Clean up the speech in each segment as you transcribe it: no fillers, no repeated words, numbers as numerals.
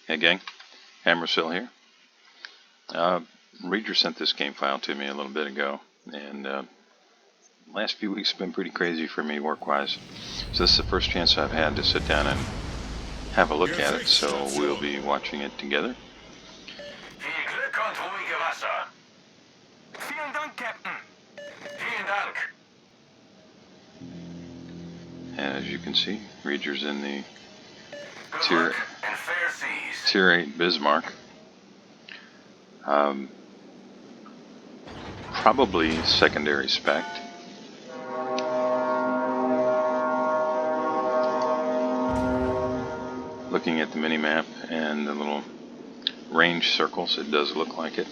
Hey gang, Hammersville here. Reejr sent this game file to me a little bit ago, and last few weeks have been pretty crazy for me work-wise. So this is the first chance I've had to sit down and have a look at it, so we'll be watching it together. Viel Glück und ruhige Wasser. Vielen Dank, Captain. Vielen Dank. And as you can see, Reejr's in the Good luck and fair seas. Tier 8 Bismarck. Probably secondary spec. Looking at the mini-map and the little range circles, it does look like it.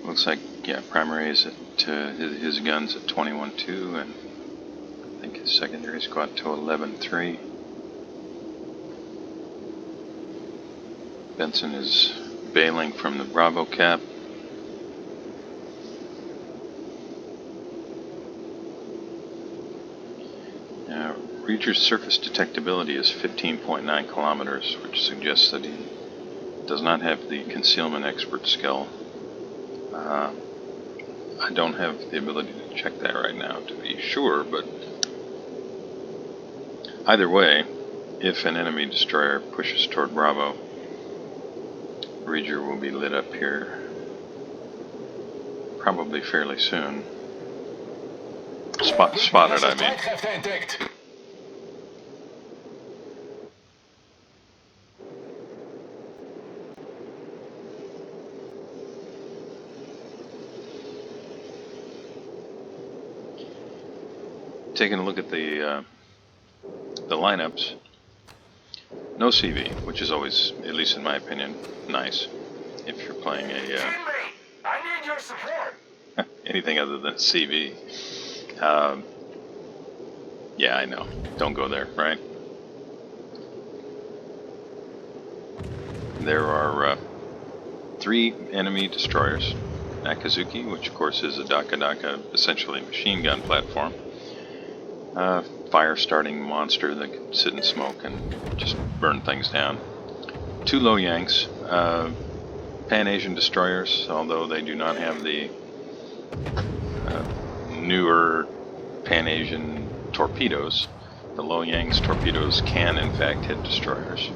Looks like, yeah, primary is at his guns at 21.2, and I think his secondary's got to 11.3. Benson is bailing from the Bravo cap. Now, Reejr's surface detectability is 15.9 kilometers, which suggests that he does not have the concealment expert skill. I don't have the ability to check that right now to be sure, but either way, if an enemy destroyer pushes toward Bravo, Reejr will be lit up here probably fairly soon. Spotted, I mean. Taking a look at the lineups, no CV, which is always, at least in my opinion, nice if you're playing a I need your support. anything other than CV. Yeah, I know. Don't go there, right? There are 3 enemy destroyers. Akazuki, which of course is a Daka, essentially machine gun platform. Fire-starting monster that can sit in smoke and just burn things down. 2 Loyangs, Pan-Asian destroyers, although they do not have the newer Pan-Asian torpedoes. The Loyang's torpedoes can in fact hit destroyers.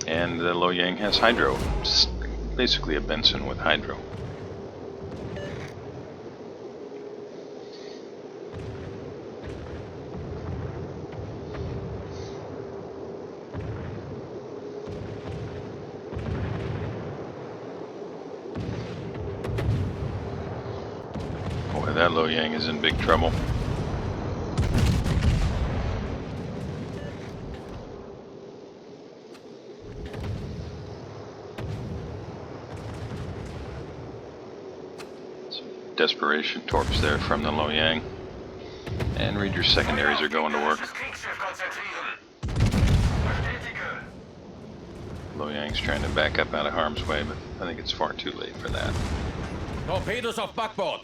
And the Loyang has hydro, just basically a Benson with hydro. Boy, that Loyang is in big trouble. Desperation torps there from the Loyang, and Reejr's secondaries are going to work. Loyang's trying to back up out of harm's way, but I think it's far too late for that. Torpedos auf Backbord.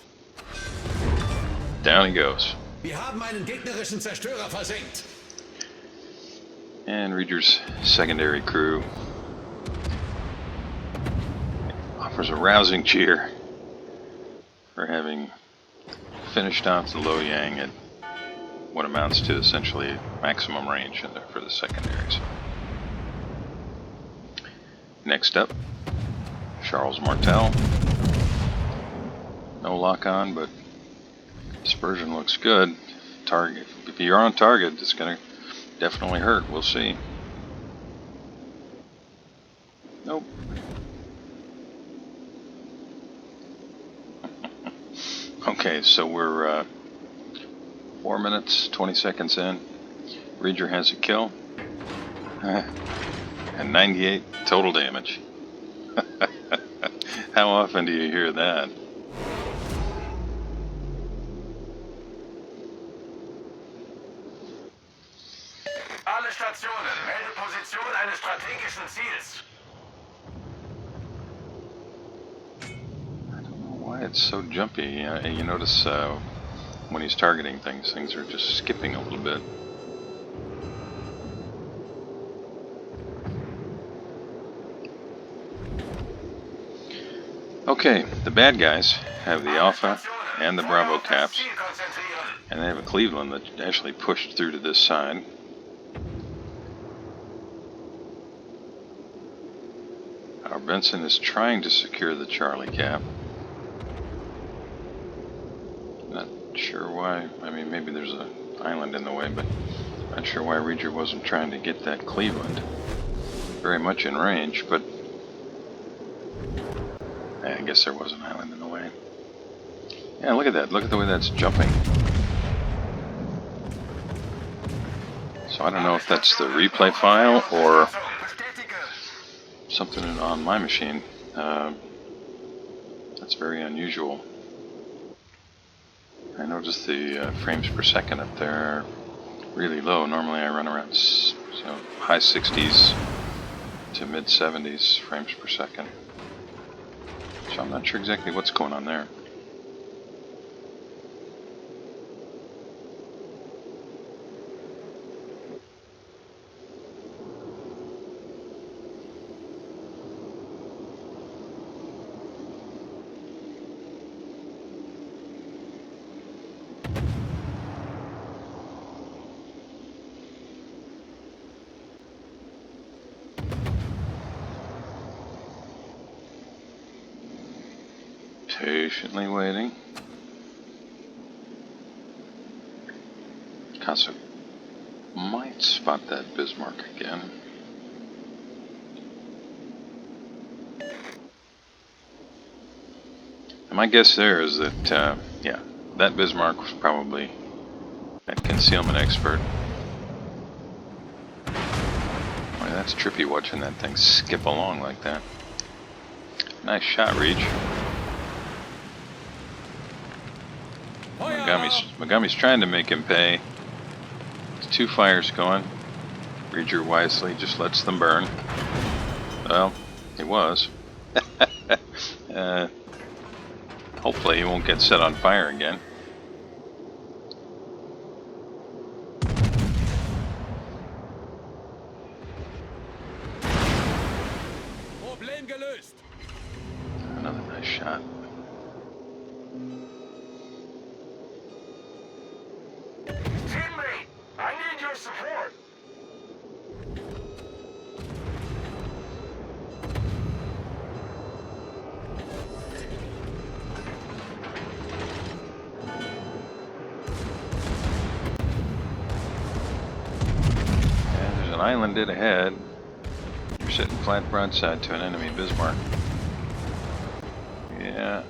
Down he goes. Wir haben einen gegnerischen Zerstörer versenkt. And Reejr's secondary crew offers a rousing cheer for having finished off the Loyang at what amounts to essentially maximum range for the secondaries. Next up, Charles Martel. No lock on, but dispersion looks good. Target, if you're on target, it's going to definitely hurt. We'll see. Nope. Okay, so we're 4 minutes, 20 seconds in. Reejr has a kill. And 98 total damage. How often do you hear that? Alle Stationen, melde Position eines strategischen Ziels. I don't know why it's so jumpy. You notice when he's targeting things. Things are just skipping a little bit. Okay, the bad guys have the Alpha and the Bravo caps, and they have a Cleveland that actually pushed through to this side. Our Benson is trying to secure the Charlie cap. Not sure why. I mean, maybe there's an island in the way, but not sure why Reejr wasn't trying to get that Cleveland. Very much in range, but I guess there was an island in the way. Yeah, look at that. Look at the way that's jumping. So I don't know if that's the replay file or something on my machine. That's very unusual. I noticed the frames per second up there are really low. Normally I run around high 60s to mid 70s frames per second. So I'm not sure exactly what's going on there. Patiently waiting. Casa might spot that Bismarck again. And my guess there is that, yeah, that Bismarck was probably a concealment expert. Boy, that's trippy watching that thing skip along like that. Nice shot, Reejr. Mogami's trying to make him pay. There's 2 fires going. Reejr wisely just lets them burn. Well, he was. Hopefully he won't get set on fire again. Another nice shot. Teammate, I need your support. And there's an island dead ahead. You're sitting flat broadside to an enemy Bismarck. Yeah.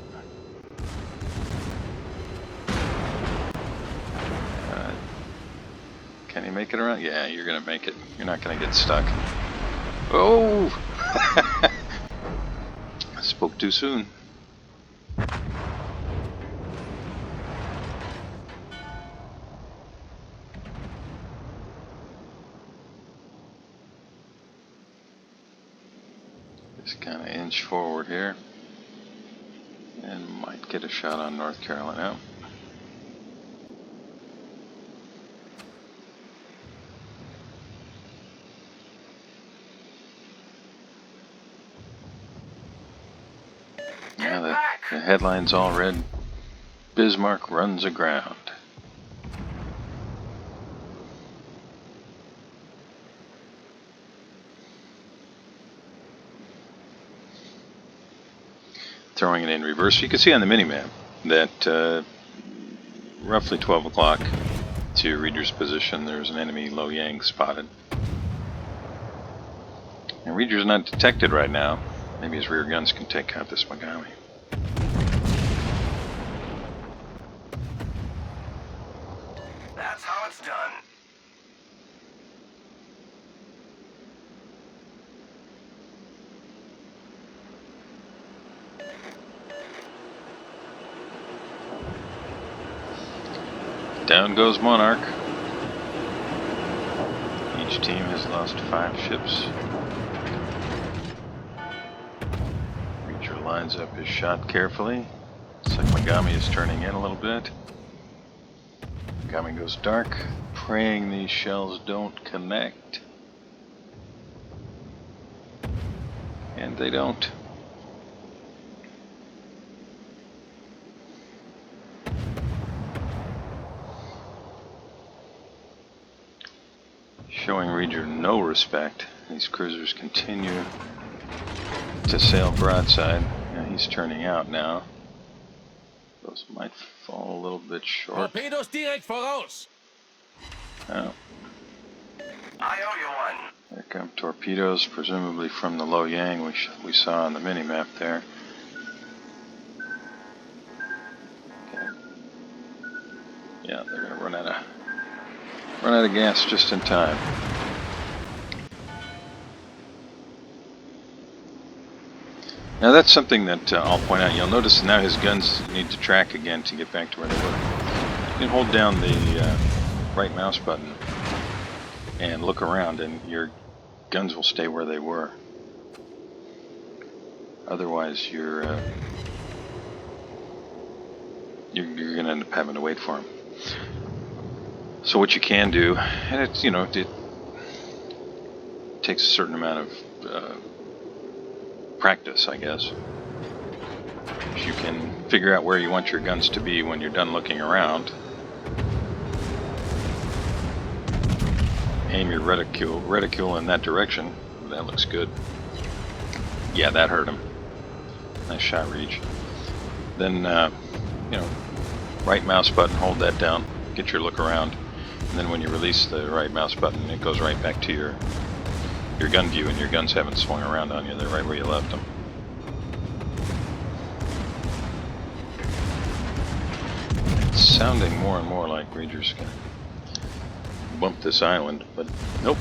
Can you make it around? Yeah, you're gonna make it. You're not gonna get stuck. Oh! I spoke too soon. Just kind of inch forward here. And might get a shot on North Carolina. Yeah, the headline's all red. Bismarck runs aground. Throwing it in reverse. You can see on the minimap that roughly 12 o'clock to Reejr's position, there's an enemy Lo Yang spotted. And Reejr's not detected right now. Maybe his rear guns can take out this Mogami. That's how it's done. Down goes Monarch. Each team has lost 5 ships. Reejr lines up his shot carefully. Looks like Mogami is turning in a little bit. Coming goes dark, praying these shells don't connect. And they don't. Showing Reejr no respect. These cruisers continue to sail broadside. And he's turning out now. Those might fall a little bit short. Torpedos direkt voraus. Oh, I owe you one. there come torpedoes, presumably from the Lo Yang we saw on the mini-map there. Okay. Yeah, they're gonna run out of gas just in time. Now that's something that I'll point out. You'll notice now his guns need to track again to get back to where they were. You can hold down the right mouse button and look around, and your guns will stay where they were. Otherwise, you're going to end up having to wait for them. So what you can do, and it's it takes a certain amount of practice, I guess. You can figure out where you want your guns to be when you're done looking around. Aim your reticule in that direction. That looks good. Yeah, that hurt him. Nice shot, Reejr. Then, right mouse button, hold that down, get your look around, and then when you release the right mouse button, it goes right back to your gun view, and your guns haven't swung around on you. They're right where you left them. It's sounding more and more like Reejr's gonna bump this island, but nope.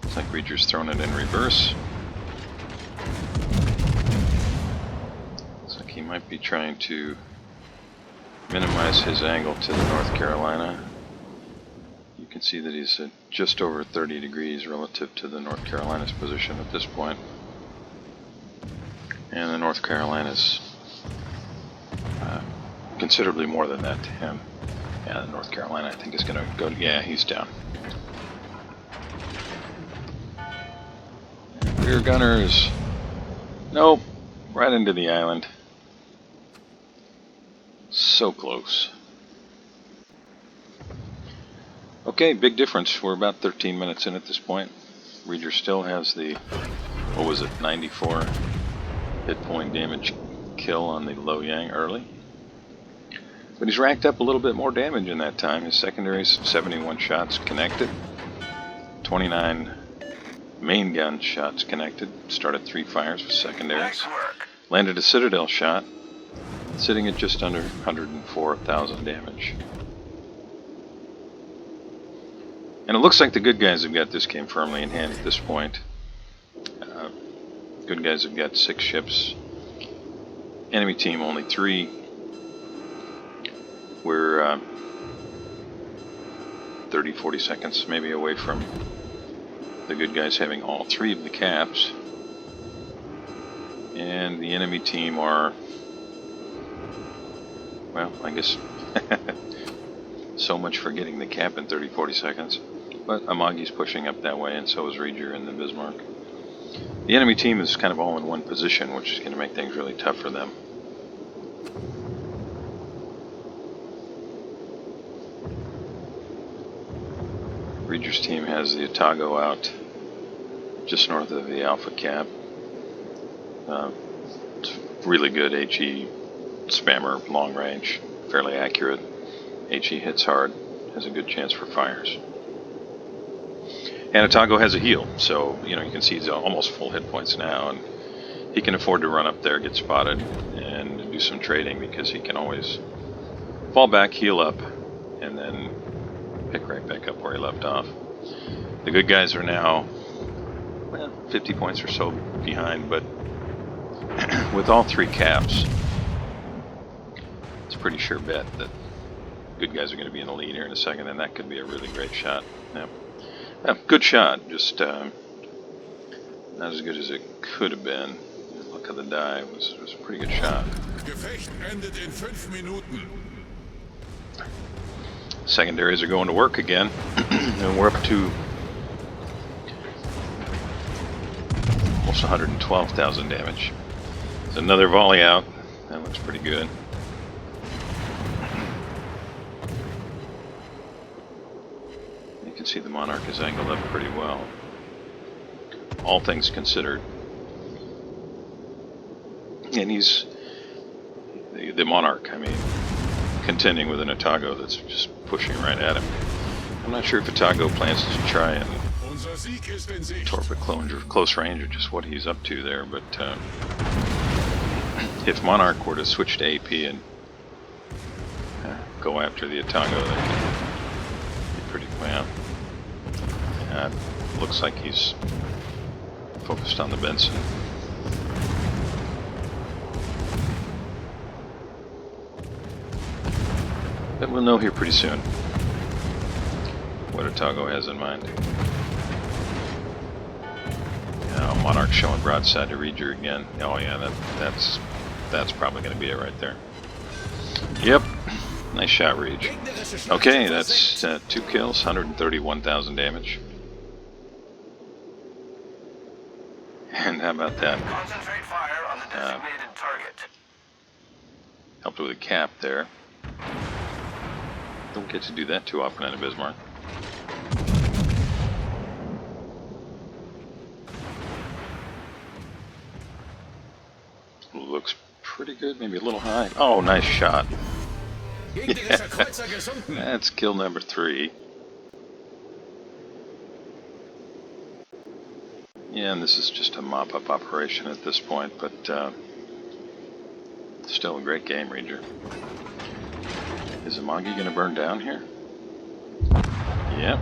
Looks like Reejr's thrown it in reverse. Looks like he might be trying to minimize his angle to the North Carolina. You can see that he's at just over 30 degrees relative to the North Carolina's position at this point. And the North Carolina's considerably more than that to him. Yeah, the North Carolina I think is going to go, yeah, he's down. Rear gunners, nope, right into the island. So close. Okay, big difference. We're about 13 minutes in at this point. Reejr still has the, what was it, 94 hit point damage kill on the Lo Yang early. But he's racked up a little bit more damage in that time. His secondaries, 71 shots connected. 29 main gun shots connected. Started 3 fires with secondaries. Nice work. Landed a Citadel shot, sitting at just under 104,000 damage. And it looks like the good guys have got this game firmly in hand at this point. Good guys have got 6 ships. Enemy team only 3. We're 30, 40 seconds maybe away from the good guys having all 3 of the caps. And the enemy team are, well, I guess so much for getting the cap in 30, 40 seconds. But Amagi's pushing up that way, and so is Reejr and the Bismarck. The enemy team is kind of all in one position, which is going to make things really tough for them. Reejr's team has the Otago out just north of the Alpha Cap. It's really good HE spammer, long range, fairly accurate. HE hits hard, has a good chance for fires. And Otago has a heal, so you can see he's almost full hit points now, and he can afford to run up there, get spotted, and do some trading because he can always fall back, heal up, and then pick right back up where he left off. The good guys are now 50 points or so behind, but with all 3 caps, it's pretty sure bet that good guys are going to be in the lead here in a second, and that could be a really great shot. Yeah, yeah, good shot, just not as good as it could have been. Look at the die, it was a pretty good shot. Gefecht endet in 5 Minuten. Secondaries are going to work again, and we're up to almost 112,000 damage. There's another volley out. That looks pretty good. You can see the Monarch is angled up pretty well, all things considered. And he's the Monarch, I mean, contending with an Otago that's just pushing right at him. I'm not sure if Otago plans to try and Unser Sieg ist in Sicht. torpid close range or just what he's up to there, but if Monarch were to switch to AP and go after the Otago, that would be pretty well. Looks like he's focused on the Benson. But we'll know here pretty soon what Otago has in mind. Now, Monarch showing broadside to Reejr again. Oh yeah, that's probably going to be it right there. Yep, nice shot, Reejr. Okay, that's 2 kills, 131,000 damage. And how about that? Concentrate fire on the designated target. Helped with a cap there. Don't get to do that too often in a Bismarck. Looks pretty good, maybe a little high. Oh, nice shot. Gegnerischer Kreuzer gesunken. That's kill number 3. Yeah, and this is just a mop-up operation at this point, but still a great game, Reejr. Is Amagi going to burn down here? Yep.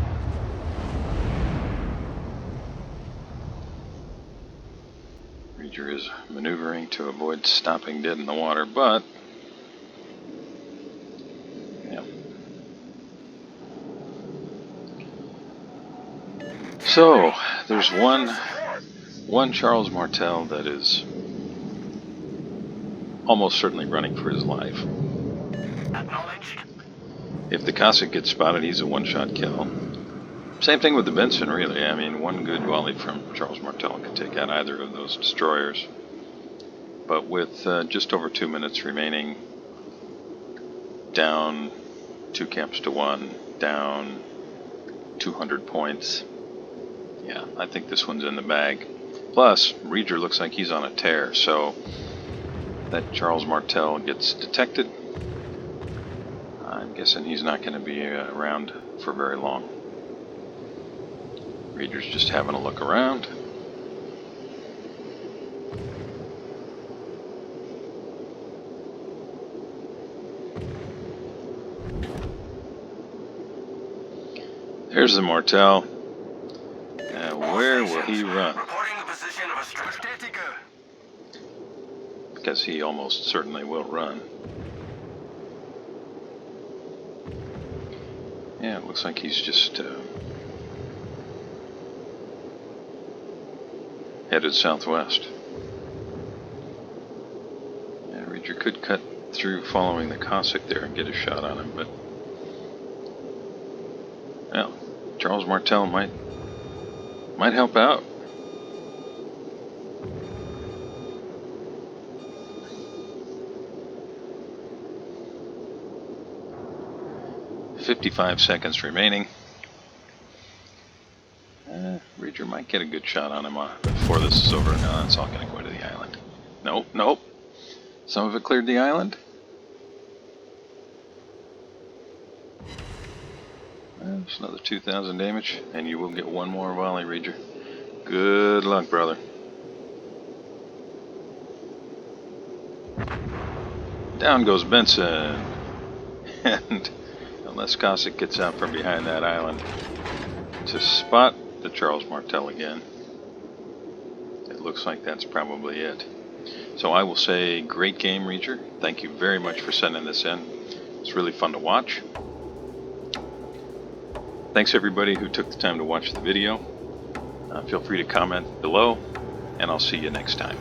Reejr is maneuvering to avoid stopping dead in the water, but yeah. So there's one Charles Martel that is almost certainly running for his life. Acknowledged. If the Cossack gets spotted, he's a one-shot kill. Same thing with the Benson, really. I mean, one good volley from Charles Martel could take out either of those destroyers. But with just over 2 minutes remaining, down 2 camps to 1, down 200 points. Yeah, I think this one's in the bag. Plus, Reejr looks like he's on a tear, so that Charles Martel gets detected. I'm guessing he's not going to be around for very long. Reejr's just having a look around. There's the Martel. Where will he run? Reporting the position of a Bestätige. Because he almost certainly will run. Yeah, it looks like he's just headed southwest. Yeah, Reejr could cut through following the Cossack there and get a shot on him, but well, Charles Martel might help out. "55 seconds remaining. Reejr might get a good shot on him before this is over. No, it's all going to go into the island. Nope, nope. Some of it cleared the island. There's another 2,000 damage, and you will get one more volley, Reejr. Good luck, brother. Down goes Benson. And unless Cossack gets out from behind that island to spot the Charles Martel again, it looks like that's probably it. So I will say, great game, Reejr. Thank you very much for sending this in. It's really fun to watch. Thanks everybody who took the time to watch the video. Feel free to comment below, and I'll see you next time.